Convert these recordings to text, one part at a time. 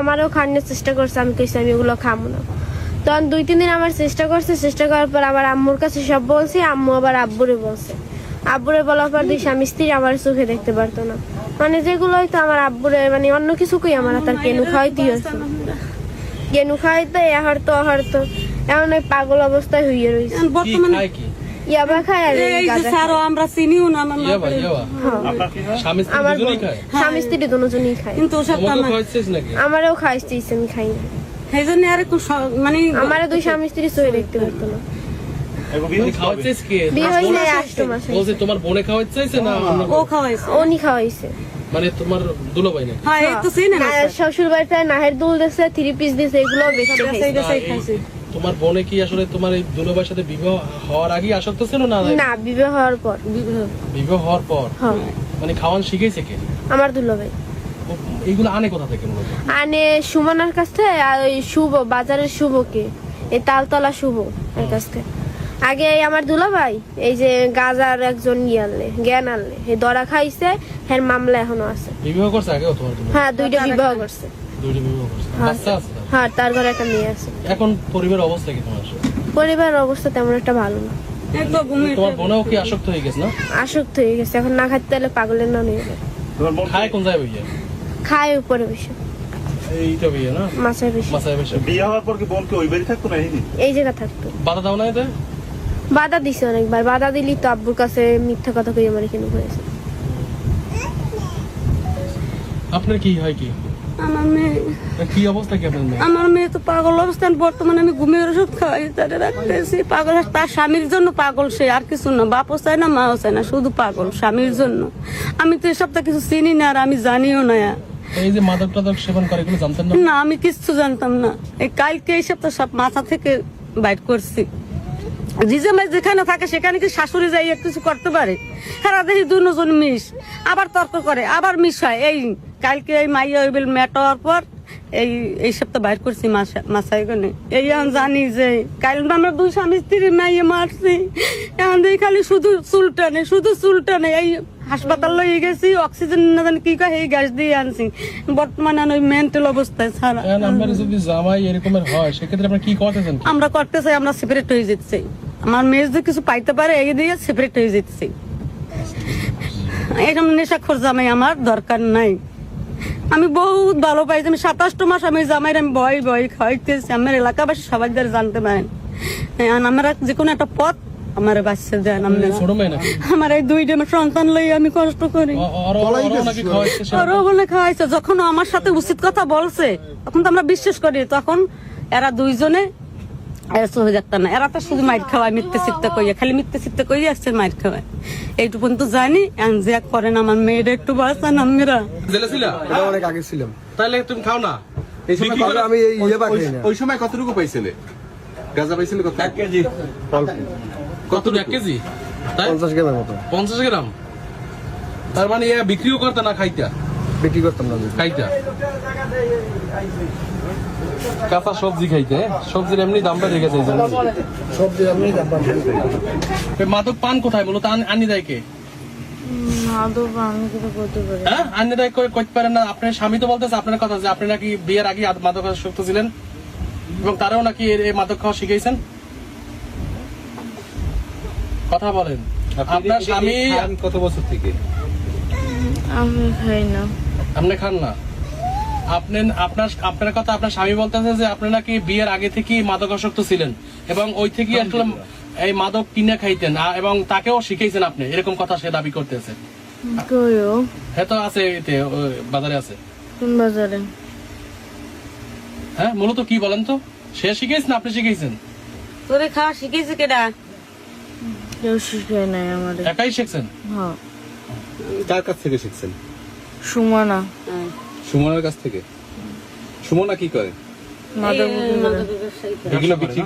আমারও খাওয়ানোর চেষ্টা করছে, আমি কইছি আমি ওগুলো খাবো না। তখন 2-3 দিন আমার চেষ্টা করছে, চেষ্টা করার পর আবার আম্মুর কাছে সব বলছি, আম্মু আবার আব্বুরে বলছে। আব্বুরে বলার পর 2 স্বামী স্ত্রী আমার চোখে দেখতে পারতো না, মানে যেগুলো হয়তো আমার আব্বুরে মানে অন্য কিছু কই আমার তার কেনু খাওয়াইতেই হচ্ছে, কেনু খাওয়াইতে আহারতো এখন ওই পাগল অবস্থায় হইয়ে রয়েছে। বর্তমানে ইয়াবা খায় আর এই যে স্যারও আমরা চিনিও না, আমার আমার স্বামী স্ত্রী দুজনেই খায়, কিন্তু ওসব আমারও খাইছে, আমি খাই না। সেই জন্য আর একটু মানে আমার 2 স্বামী স্ত্রী চোখে দেখতে পারতো না। বিয়ে হয়েছে 8 মাস। তোমার বোনে খাওয়াইছে না ও খাওয়াইছে? উনি খাওয়াইছে। মানে তোমার দুলাভাই না? হ্যাঁ, এই তো চিনি না। শ্বশুর বাড়িতে নাহের দুল দিছে, 3 পিস দিছে, এগুলো বেশি খাইছে। তোমার বোনে কি আসলে তোমার এই দুলাভাইয়ের সাথে বিবাহ হওয়ার আগে আসক্ত ছিল না? না, বিবাহ হওয়ার পর। বিবাহ হওয়ার পর? হ্যাঁ। মানে খাওয়ান শিখেছে কে? আমার দুলাভাই। এইগুলো আনে কোথা থেকে? আনে সুমনার কাছ থেকে, আর ওই শুভ বাজারের শুভকে, এই তালতলা শুভ এর কাছ থেকে। আগে আমার দুলাভাই এই যে গাজার একজন জ্ঞান আনলে এই দরা খাইছে, এর মামলা এখনো আছে। বিবাহ করছে আগে তোমার দুলাভাই? হ্যাঁ, 2টা বিবাহ করছে। 2টা বিবাহ করছে, বাচ্চা আছে? হ্যাঁ, তার ঘরে একটা মেয়ে আছে। এখন পরিবারের অবস্থা কি তোমার? পরিবারের অবস্থা তেমন একটা ভালো না। তোমার বোনও কি আসক্ত হয়ে গেছে না? আসক্ত হয়ে গেছে, এখন না খাইতে হলে পাগলের না নিয়ে যাবে। খায় কোন জায়গায় ভাইয়া? খায় উপরে বসে, এইটা ভাইয়া না মাছের বেশি। মাছের বেশি। বিয়ে হওয়ার পর কি বোন কি ওই বাড়ি থাকতো না? এই জায়গা থাকতো। বাধা দাও না এতে? বাধা দিছে অনেকবার, বাধা দিলি তো আব্বুর কাছে মিথ্যা কথা কই আমার কেন করেছে। আপনার কি হয় কি? আমার মেয়ে কি অবস্থা কি আপনার মেয়ে? আমার মেয়ে তো পাগল অবস্থান, বর্তমানে আমি ঘুমের ওষুধ খাওয়াই, তারে রাখতেছি। পাগল, তার স্বামীর জন্য পাগল সে, আর কিছু না। বাপও চায় না, মাও চায় না, শুধু পাগল স্বামীর জন্য। আমি তো এসবটা কিছু চিনি না, আর আমি জানিও না। এই যে মাদক টাদক সেবন করে এগুলো জানতেন না? না, আমি কিচ্ছু জানতাম না। এই কালকে এই সপ্তাহ সব মাথা থেকে বাইট করছি। জিজামাই যেখানে থাকে সেখানে কি শাশুড়ি যাই কিছু করতে পারে? হ্যাঁ, দেখি 2 মিশ, আবার তর্ক করে, আবার মিশ হয়। এই কালকে এই মাইয়া ওইবেল মেটার পর এই সপ্তাহ বাইর করছি মাসাই গনে। এই এখন জানি যে কাল আমরা 2 স্বামী স্ত্রী মাইয়া মারছি। এখন দেখি খালি শুধু চুলটানে। এই হাসপাতাল লয়ে গেছি, অক্সিজেন না জানি কি কয়, এই গ্যাস দিয়ে আনছি। বর্তমানে ওই মেন্টাল অবস্থায় ছাড়া। যদি জামাই এরকমের হয় সেক্ষেত্রে আপনারা কি করতে চান? আমরা করতে চাই, আমরা সেপারেট হয়ে যেতে। আমার মেয়ে যদি কিছু পাইতে পারে এই দিয়ে সেপারেট হয়ে যেতে। এরকম নেশাখোর জামাই আমার দরকার নাই। আমি বহুত ভালো পাইছি। আমি 27 মাস আমি জামাইয়ের আমি ভয় খাওয়াইতেছি। আমার এলাকাবাসী সবাই জানতে পারেন। আমরা যে কোনো একটা পথ আমার বাচ্চা দেন। আমার এই 2টা সন্তান লই আমি কষ্ট করি। ওরও বলে খাওয়াইছে। যখন আমার সাথে উচিত কথা বলছে তখন তো আমরা বিশ্বাস করি। তখন এরা 2 জনে সহ্য দেখত না। এরা তো শুধু মাইর খাওয়ায়, মিথ্যে চিত্তে কইয়া, খালি মিথ্যে চিত্তে কইয়া আসছে মাইর খাওয়ায়। এইটুকু তো জানি। যে করেন আমার মেয়েটা একটু বাঁচান আমরা। অনেক আগে ছিলাম। তাহলে তুমি খাও না? আমি ওই সময় কতটুকু পাইছিলে? গাঁজা পাইছিলে কত? 1 কেজি। কত? 1 কেজি? 50 গ্রামের মতো। 50 গ্রাম? তার মানে বিক্রিও করতে না, খাইতা? বিক্রি করতাম না, খাইতা। কাঁচা সবজি খাইতে? সবজির এমনি দাম বেড়ে গেছে। সবজি এমনি দাম বাড়ছে। মাদক পান কোথায় মূলত আনি দেয় কে? আনি দেয় করতে পারেন না? আপনার স্বামী তো বলতেছে আপনার কথা যে আপনি নাকি বিয়ের আগে মাদক আসক্ত ছিলেন এবং তারাও নাকি এই মাদক খাওয়া শিখাইছেন। কথা বলেন। আপনার স্বামী কত বছর থেকে? আমি খাই না। আপনি খান না? আপনার কথা আপনার স্বামী বলতেছে যে আপনি নাকি বিয়ের আগে থেকে মাদকাসক্ত ছিলেন এবং ওই থেকে আসলে এই মাদক কিনে খাইতেন এবং তাকেও শিখাইছেন আপনি, এরকম কথা সে দাবি করতেছে। হ্যাঁ, তো আছে, বাজারে আছে। কোন বাজারে? হ্যাঁ, মূলত কি বলেন তো? সে শিখাইছেন, আপনি শিখাইছেন? তোরে খাওয়া শিখেছে কেডা? কেউ শিখায় নাই আমাদের। একাই শিখছেন? হ্যাঁ। কার কাছ থেকে শিখছেন? সুমনা। সুমনার কাছ থেকে। সুমনা কি করে? এগুলো বিক্রি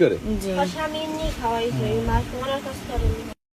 করে? জি। স্বামী এমনি খাওয়াইছে, মা সুমনার কাছ থেকে।